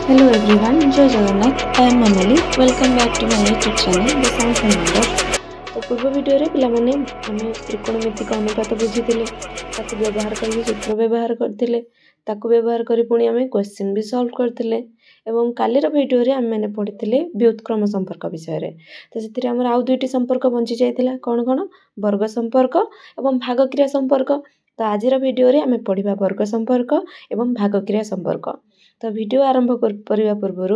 Hello everyone, जय Jagannath. I am Manali. Welcome back to my YouTube channel the science and numbers. तो पूर्व video रे पिलामाने आमे त्रिकोणमितिक अनुपात बुझीथिले, ताकू व्यवहार करी सूत्र व्यवहार करथिले, ताकू व्यवहार करी पुणी आमे क्वेश्चन भी सॉल्व करथिले एवं कालीर वीडियो रे आमे माने पढिथिले व्युत्क्रम संपर्क विषय रे। तो सेतिरे हमर आउ दुईटी संपर्क बंची जायतिला, कोन कोन वर्ग संपर्क एवं भागक्रिया संपर्क। तो आजिर वीडियो रे आमे पढिबा वर्ग संपर्क एवं भागक्रिया संपर्क। तो वीडियो आरंभ करने पूर्व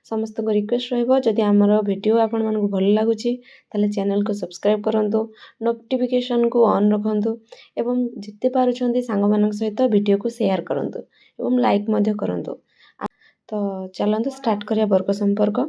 समस्त को रिक्वेस्ट रहिबो, जदि आमर वीडियो आपण मानकु भल लागुची ताले चैनल को सब्सक्राइब करंतु, नोटिफिकेशन को ऑन रखंतु एवं जिते पारुछंती सांग मानक सहित वीडियो को शेयर करंतु एवं लाइक मध्य करंतु। तो चलंतु स्टार्ट करिया वर्ग संपर्क।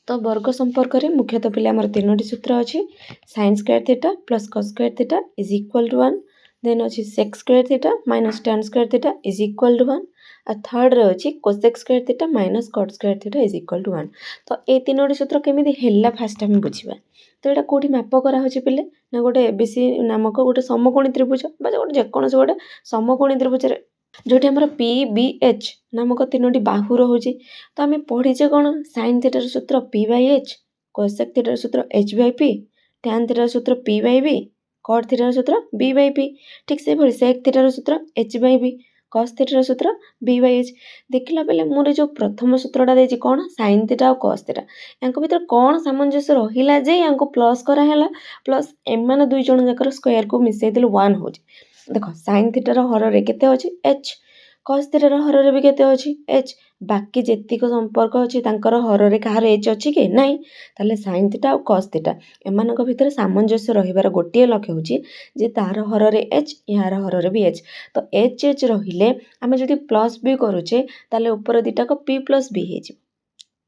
तो वर्ग संपर्क रे मुख्यतः पिले आमर तीनोटी सूत्र अछि। sin square theta plus cos square theta is equal to 1। Then अछि sec square theta minus tan square theta is equal to 1। आ थर्ड रे अछि cosec square theta minus cot square theta is equal to 1। तो ए तीनोटी सूत्र केमिति हेला fast हम बुझिबा। तो एटा कोठी माप करा होछि पिले ना गोटे एबीसी नामक गोटे समकोणी त्रिभुज बा गोटे जेकोनोसी गोटे समकोणी त्रिभुज रे जोटी हमर पी बी एच नामक तीनोटी बाहु रहुछि। तो आमे पढिचे कोन sin थीटा र सूत्र p by h, cosec theta र सूत्र h by p, tan theta र सूत्र p by b, cot theta र सूत्र b बाय p। ठीक से भली sec थीटा र सूत्र h by b, cos theta र सूत्र b बाय h। देखिला बेले मोर जो प्रथम सूत्रटा देछि कोन sin थीटा और cos थीटा, यांको भीतर कोन सामंजस्य रहिला जे यांको प्लस करा हैला, प्लस एम माने दुई जण जकर स्क्वायर को मिसै देले 1 होछि। देखो sin थीटा र हर रे केते अछि h, cos थीटा र हर रे भी केते अछि h। बाकी जेतिक संपर्क अछि तांकर हर रे कहार h अछि के नाही, ताले sin थीटा और cos थीटा एमानक भीतर सामंजस्य रहिबार गोटिए लक्ष्य होछि जे तार हर रे h यार हर रे भी h। तो h h रहिले आमे जदि प्लस भी करूचे ताले ऊपर दिटा को p प्लस b हे जिवो,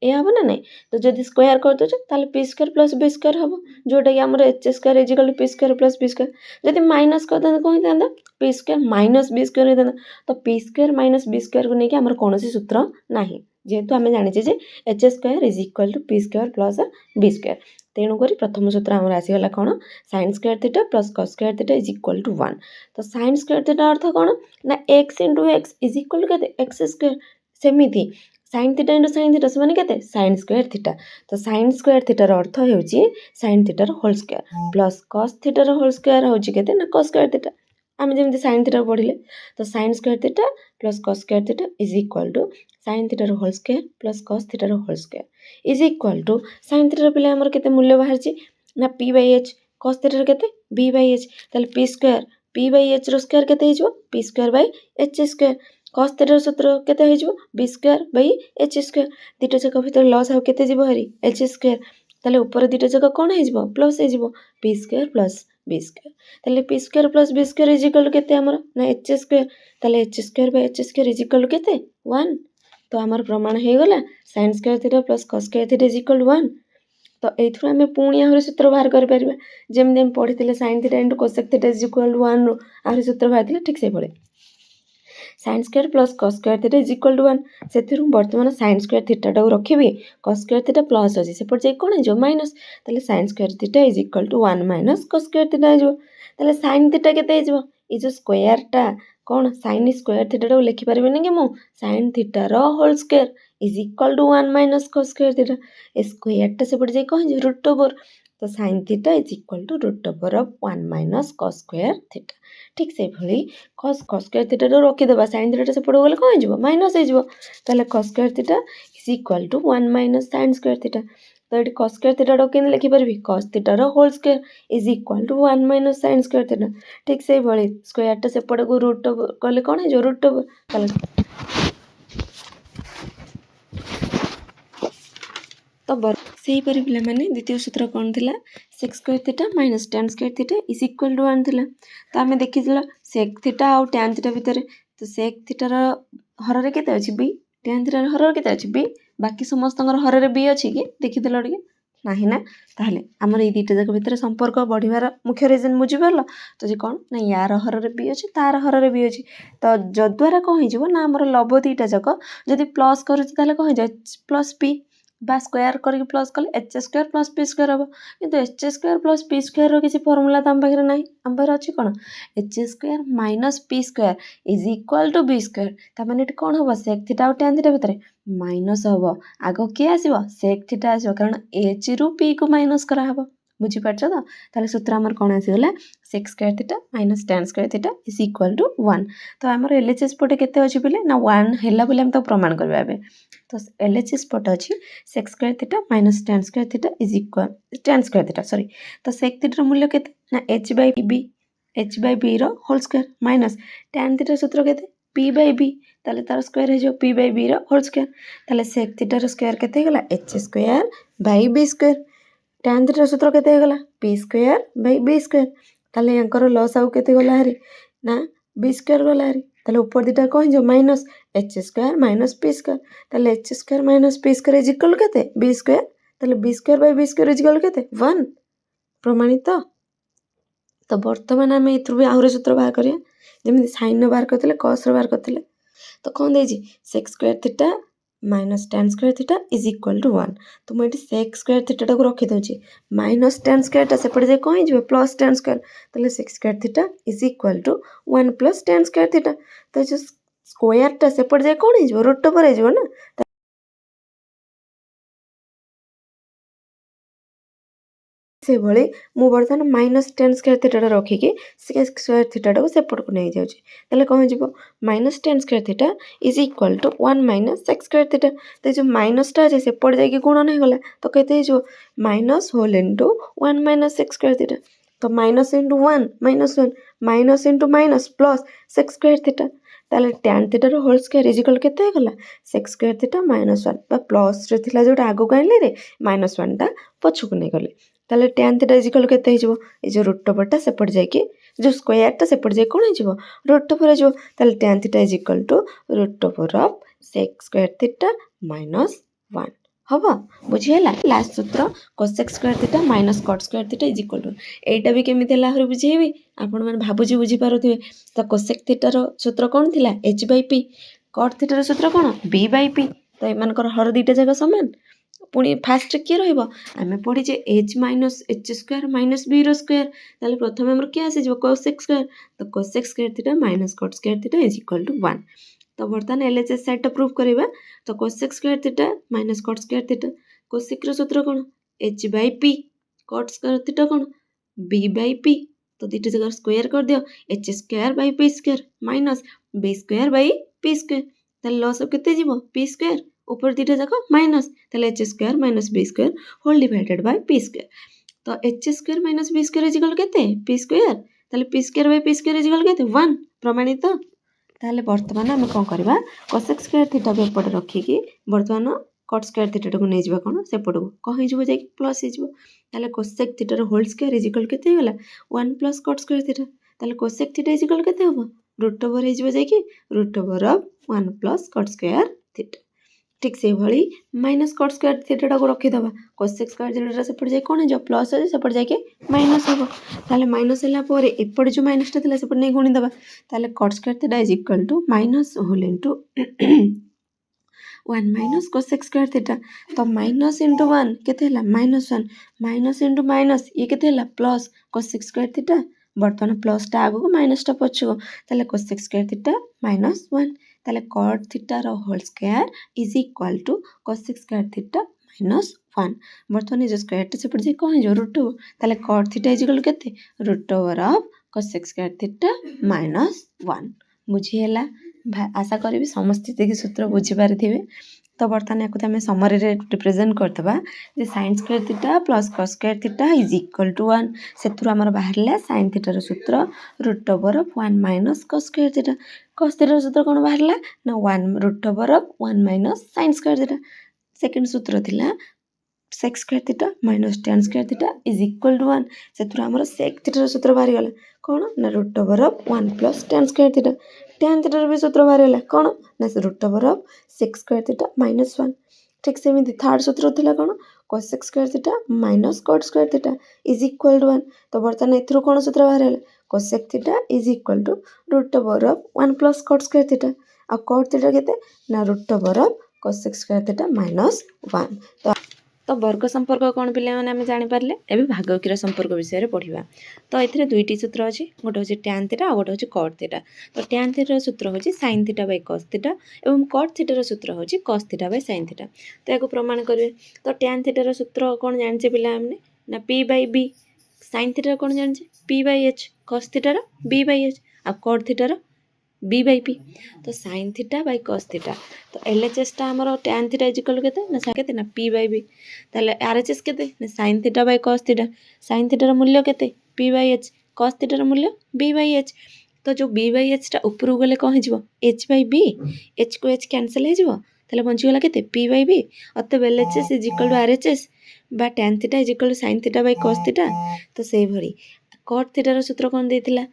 ए हबो ना नहीं। तो जदि स्क्वायर कर दोचे ताले p square plus b square हबो, जोटा कि हमर h square is equal to p square plus b square. जदि माइनस कर दन कोइ दांदा p square minus b square दांदा। तो p square minus b square को नै कि हमर कोनोसी सूत्र नाही, जेहेतु आमे जानि जे h square is equal to p square plus b square. तेणु करी प्रथम सूत्र हमर आसी गला कोन sin square theta plus cos square theta is equal to 1। तो sin स्क्वायर थीटा अर्थ कोन ना x * x is equal to केते x स्क्वायर। सेमिति sin थीटा * sin थीटा समान केते sin स्क्वायर थीटा। तो sin स्क्वायर थीटा र अर्थ हेउची sin थीटा र whole square plus cos theta र होल स्क्वायर होची केते ना cos स्क्वायर थीटा। आमे जेमति sin थीटा पढिले तो sin square theta plus cos square theta is equal to sin theta र whole square plus cos theta र whole square is equal to sin theta र पिले हमर केते मूल्य बाहरची ना p by h, cos theta र केते b बाय h। ताले p square p by h रो स्क्वायर केते हिजो p square by h square. cos theta र सूत्र केते हिजो b square by h square. दिटा जक भीतर लॉस आ केते जिवो हरी h स्क्वायर। ताले ऊपर दिटा जक कोन हिजो प्लस हिजो p square plus b square. ताले p square plus b square is equal to केते हमर ना h स्क्वायर। ताले h square by h square is equal to केते 1। तो हमर प्रमाण हे गला sin square theta plus cos square theta is equal to 1। तो एथुर आमे पुणी आहुरी सूत्र बाहर कर परिबा, जेमि हम पढिथिले sin theta * cosec theta is equal to 1 रो आहुरी सूत्र बाहरथिले ठीक से भले sin square plus cos square theta is equal to 1। सेथिरु वर्तमान sin स्क्वायर थीटा टाउ रखिबी, cos स्क्वायर थीटा प्लस अछि सेपट जे कोन हिजो माइनस। ताले sin square theta is equal to 1 minus cos square theta हिजो। ताले sin थीटा केते हिजो इ जो स्क्वायर टा कोन sin स्क्वायर थीटा टाउ लिखि परिबेनी कि मु sin थीटा रो whole square is equal to 1 minus cos square theta. ए स्क्वायर टा सेपट जे कोन हिजो रूट ओवर। तो sin theta is equal to root over of 1 minus cos square theta. ठीक से भली cos स्क्वायर थीटा रो रखि देबा, sin थीटा सेपट गले कोन हिजो माइनस हिजो। ताले cos square theta is equal to 1 minus sin square theta. तो एटी cos स्क्वायर थीटा रो केन लिखि परबी cos थीटा रो whole square is equal to 1 minus sin square theta. ठीक से भली स्क्वायर टा सेपट को रूट ओवर गले कोन हिजो रूट ओवर। ताले तो सेही परि पिला माने द्वितीय सूत्र कोन थिला sec square theta minus tan square theta is equal to 1 थिला। तो आमे देखिथिला sec थीटा और tan थीटा भितर, तो sec थीटा रो हर रे केते अछि b, tan थीटा रो हर रे केते अछि b, बाकी समस्तंगर हर रे b अछि कि देखिथिला टिके नाही ना। ताहले हमर ए दिटा जक भितर संपर्क बढ़िबार मुख्य रीजन बुझि परलो। तो जे कोन ना यार हर रे b अछि तार हर रे b अछि। तो जद्वारा कोन हिजो ना हमर लब दिटा जक जदि प्लस करूछि ताले कोन हिजो प्लस p, बा स्क्वायर करके प्लस कले H square plus P square हम किंतु H square plus P square किसी फर्मूला तो आम पाखे ना आम पाखे अच्छी कौन H square minus P square is equal to B square ताने कौन हम सेक थीटा और टैन थीटा भितर माइनस हम आग किए आसो सेक थीटा आसो कारण एच रु पी को माइनस कराहब बुझीपार तो ताले सूत्र आमर कौन आसीगला sec square theta minus tan square theta is equal to 1 तो आमर एलएचएस पटे केते अछि बोले ना 1 हैला बोले हम तो प्रमाण करबा एबे तो एलएचएस पटे अछि sec square theta minus tan square theta is equal tan square theta sorry तो सेक थीटा मूल्य केते ना h बाय b रो whole square minus tan theta सूत्र केते p बाय b ताले तार स्क्वायर हे जो p बाय b रो होल स्क्वायर ताले सेक थीटा रो स्क्वायर केते गला h square bye b square tan theta सूत्र केते गला p square bye b square ताले यांकर लॉस आउ केते गला हरी ना b स्क्वायर गला हरी ताले ऊपर दिटा कोन जो minus h square minus p square ताले h square minus p square is equal केते b स्क्वायर ताले b square bye b square is equal केते 1 प्रमाणित तो वर्तमान आम ए आहुरी सूत्र बाहर करिया जमी साइन बाहर करते कस बाहर करते तो कौन देजी sec square theta minus tan square theta is equal to 1 तो मुझे सेक स्क्वायर थीटा को रखीदे माइनस टैन स्क्वायर सेपटे जाए कौन हो प्लस टैन स्क्वायर तो sec square theta is equal to 1 plus tan square theta तो जो स्क्वायर सेपटे जाए कौन हो रूट ओवर हो ना से भली मु बर्तमान माइनस टैन स्क्वायर थीटा रखिकी सेक स्क्वायर थीटा को सेपट को नहीं जाऊँगी ताले कौन हो minus tan square theta is equal to 1 minus sec square theta तो जो माइनसटा अच्छे सेपट जाकि गुण नहीं गला तो कहते minus whole into 1 minus sec square theta तो minus into 1 minus into minus plus sec square theta ताले टैन थीटा रो होल स्क्वायर इज इक्वल केते गला सेक स्क्वायर थीटा माइनस 1 बा प्लस रे थिला जोटा आगो काइले रे माइनस 1 टा पछुक नहीं गले ताले टैन थीटा इज इक्वल केते हिजबो ए जो रूट ओवरटा सेपट जाकि जो स्क्वायरटा सेपट जाय कोन हिजबो रूट ओवर हिजबो ताले tan theta is equal to root over of sec square theta minus 1 हबो बुझियला लास्ट सूत्र cosec square theta minus cot square theta is equal to एटा भी केमिति हला हरि बुझेबी आपण मन भाबुजी बुझी पारुथिबे तो कोसेक थीटा रो सूत्र कोन थिला h by p cot theta रो सूत्र कोन b बाय p तो एमानकर हर दुईटा जगह समान पुणी फास्ट किए रमें पढ़ीचे H minus H square minus B रो स्क्वायर ताले प्रथम आमर किए आसी कोसेक स्क्वायर तो cosec square theta minus cot square theta is equal to 1 तो बर्तमान एलएचएस साइड प्रूफ करवा तो cosec square theta minus cot square theta cosec रो सूत्र कोन एच by P cot square theta कोन बी बाय पी तो दुईटा जगह स्क्वायर कर दियो H square by P square minus B square by P square ताले लॉस केते जीवो पी स्क्वायर ऊपर दुईटा जाक माइनस ताले H square minus B square whole divided by P square तो H square minus B square is equal केते पी स्क्वायर ताले P square by P square is equal केते 1 प्रमाणित ताले वर्तमान आम कौन करवा कोसेक स्क्वायर थीटा को एपटे रखिकी वर्तमान कट स्क्वायर थीटा को नहीं जावा कौन सेपट को कौन हो जाए प्लस हो ताले cosec theta whole square is equal केते गला 1 प्लस कट स्क्वायर थीटा ताले कोसेक थीटा इज इक्वल केते होबो रूट ओवर हो जाए root over of 1 plus cot square theta ठीक से भली माइनस कट स्क्वायर थीटा को रखीदबा कोसेक स्क्वायर थीटा सेपट जाए कौन हो प्लस हो सेपट जाके माइनस हम ताले माइनस होला परे एपटे जो माइनसटा थिला सेपट नहीं गुणी दबा ताले cot square theta is equal to minus whole into 1 minus cosec square theta तो माइनस इंटू 1 केते हला माइनस 1 माइनस इंटू माइनस ये केते हला प्लस कोसेक स्क्वायर थीटा बर्तमान प्लसटा आगो माइनसटा पछो ताले कोसेक स्क्वायर थीटा माइनस 1 ताले कॉट थीटा रो whole square is equal to cosec square theta minus 1 बर्तमान जो स्क्वायर सेपट जे कौन हो रूट ओवर ताले कॉट थीटा इज इक्वल केते root over of cosec square theta minus 1 बुझीला आशा करी समस्त देखिए सूत्र बुझी पारिथिबे तो बर्तमान या आम समरी रिप्रेजेंट करदबा जे sine square theta plus cos square theta is equal to 1 से आमर बाहर साइन थीटार सूत्र root over of 1 minus cos square theta cos थीटार सूत्र कौन बाहर ना 1 root over of 1 minus sine square theta second सूत्र थिला sec square theta minus tan square theta is equal to 1 से आमर सेक थीटार सूत्र बाहरी गला कौन ना root over of 1 plus tan square theta tan थीटार भी सूत्र बाहरी गला कौन ना root over of sec square theta minus 1 ठीक से थर्ड सूत्र थिला कौन cosec square theta minus cot square theta is equal to 1 तो बर्तमान एथरो कौन सूत्र बाहरी गला cosec theta is equal to root over of 1 plus cot square theta आ कॉट थीटा केते ना root over of cos x square theta minus 1 तो वर्ग संपर्क कौन पे आम जापारे एवं भागकीय संपर्क विषय में पढ़ा। तो ये दुईटी सूत्र अच्छी गोटे हूँ tan थीटा और गोटे हूँ cot थीटा। तो tan थीटार सूत्र हूँ sin theta by cos theta और cot थीटार सूत्र हूँ cos theta by sin theta. तो या प्रमाण करेंगे। तो tan थीटार सूत्र कौन जाने पे ना p बाय b, sin थीटार कौन जाने p बाय h, cos थीटार b बाय h और cot थीटार b बाय p। तो sin theta by cos theta तो LHS टा हमर tan थीटा इक्वल केते ना p बाय b। ताले RHS केते ना sin theta by cos theta, sin थीटार मूल्य केते p बाय h, cos थीटार मूल्य b बाय h। तो जो b बाय h टा ऊपर गले कौन हो h बाय b, h को h कैंसल हो ताले बंचीगला केते p बाय b। अतएव LHS is equal to RHS बा tan theta is equal to sin theta by cos theta. तो सेही भरी cot थीटार सूत्र कौन देथिला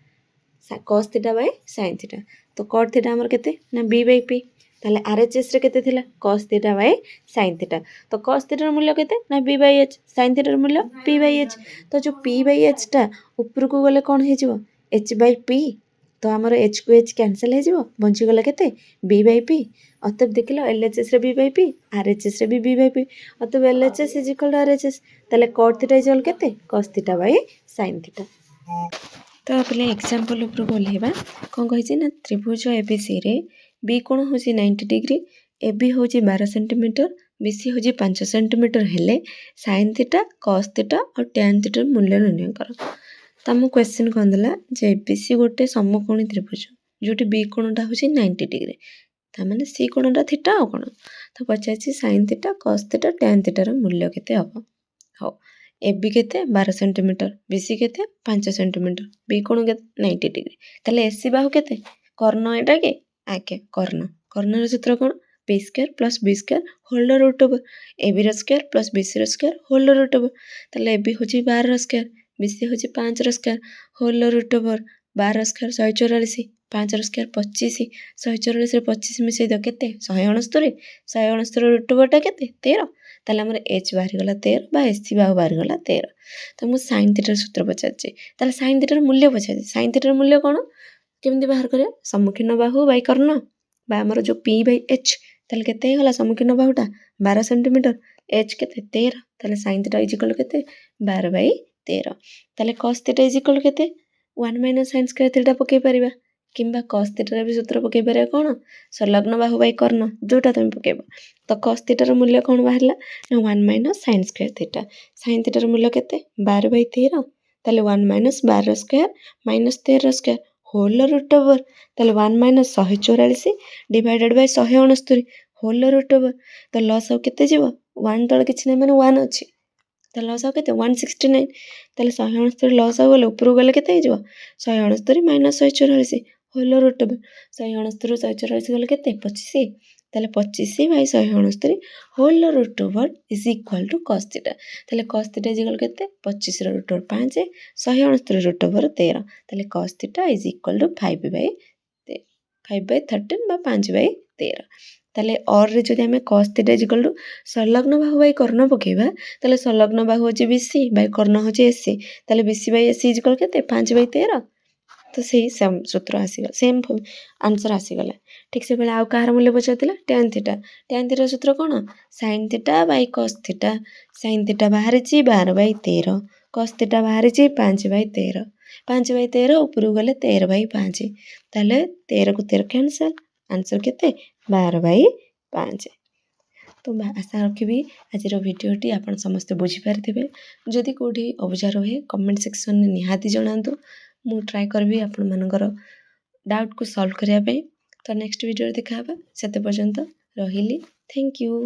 cos theta by sin theta. तो cot थीटा हमर केते ना b बाय p ताले RHS रे केते थिला cos theta by sin theta. तो cos थीटार मूल्य केते ना b बाय h, sin थीटार मूल्य p बाय h। तो जो p बाय h टा ऊपर को गले कोन हे जिवो h बाय p। तो हमर h को h कैंसल हे जिवो बंची गला केते b बाय p। अतएव देखिलो LHS रे b बाय p, RHS रे b बाय p। अतएव LHS is equal to RHS ताले cot थीटा इज इक्वल केते cos theta by sin theta. तो पहले एग्जांपल ऊपर बोलेबा कौन कही ना त्रिभुज एबीसी रे बी कोण हूँ 90 डिग्री, ए बी हूँ 12 सेंटीमीटर, बीसी हूँ 5 सेंटीमीटर हेले साइन थीटा कॉस थीटा और टैन थीटार मूल्य निर्णय कर। तो आम क्वेश्चन कौन देला जे एबीसी गोटे समकोणी त्रिभुज जोटी बी कोणटा हूँ 90 डिग्री तार सी कोणटा थीटा और कौन। तो पचार sine theta cos theta tan थीटार मूल्य केते हम। हाँ ए बी केते 12 सेंटीमीटर, बीसी केते 5 सेंटीमीटर, बी कोण केते 90 डिग्री। ताले एसी बाहु केते कर्ण एटा के आके कर्ण कर्णर सूत्र कोण p square plus b square whole root over A B रो स्क्वायर प्लस बी सी रो स्क्वायर होल रूट ओवर। ताले ए बी होची 12 रो स्क्वायर, बीसी होची 5 रो square whole root over 12 square 144, 5 रो स्क्वायर 25, 144 रे 25 मिसई द केते 169, 169 रूट ओवर टा केते 13। ताले हमर h बाहरी गला 13 बा एसी बाहु बाहरी गला 13। तो मु sin थीटार सूत्र पचारछि ताले sin थीटार मूल्य पचारछि। sin थीटार मूल्य कोन केमति बाहर करिया सम्मुखीन बाहु बाय कर्ण बा हमर जो p बाय h ताले केते होला सम्मुखीन बाहुटा 12 सेंटीमीटर h केते 13 ताले sin थीटा इज इक्वल केते 12 बाय 13। ताले cos थीटा इज इक्वल केते 1 माइनस sin स्क्वायर थीटा पके परिबा किंबा cos थीटा भी सूत्र पके परिया कोन संलग्न बाहु बाय कर्ण जोटा तुम पकेबो। तो cos थीटार मूल्य कोन बाहरला ना 1 minus sin square theta, sin थीटार मूल्य केते 12 बाय 13 ताले 1 minus 12 square minus 13 square whole root over ताले 1 minus 144 divided by 169 whole root over. तो लॉस आउ केते जीवो 1 तळ किछ नै माने 1 अछि तो लॉस आउ केते 169 ताले 169 लॉस आउ गले ऊपर गले केते जीवो 169 माइनस 144 होल रूट ओवर 169 144 गले केते 25 ताले 25 by 169 whole root over is equal to cos theta. ताले cos थीटा इज इक्वल केते 25 रो रूट ओवर 5 169 रूट ओवर 13 ताले cos theta is equal to 5 by 13 बा 5 बाय 13। ताले और रे जदि हमें cos theta is equal to संलग्न बाहु बाय कर्ण पकेबा ताले संलग्न बाहु होची BC बाय कर्ण होची AC ताले BC by AC is equal केते 5 बाय 13। तो सही सेम सूत्र आसीगला सेम आंसर आसीगला। ठीक से बेले आउ कहार मूल्य पचारथिला tan थीटा, tan थीटा सूत्र कोन sin theta by cos theta, sin theta बाहर छि 12 बाय 13 cos थीटा बाहर छि 5 बाय 13, 5 बाय 13 ऊपर गले 13 बाय 5 ताले 13 को 13 कैंसल आंसर केते 12 बाय 5। तो आशा रखी आज भिडियोटी आपण समस्त बुझी पारिथिबे। जदि कोठी अबुझा रहे कमेंट सेक्शन में निहाती जणांतु मु ट्राई करबी आपण मानकर डाउट को सॉल्व करिया पे। तो नेक्स्ट वीडियो देखा सेते पर्यंत रहिली थैंक यू।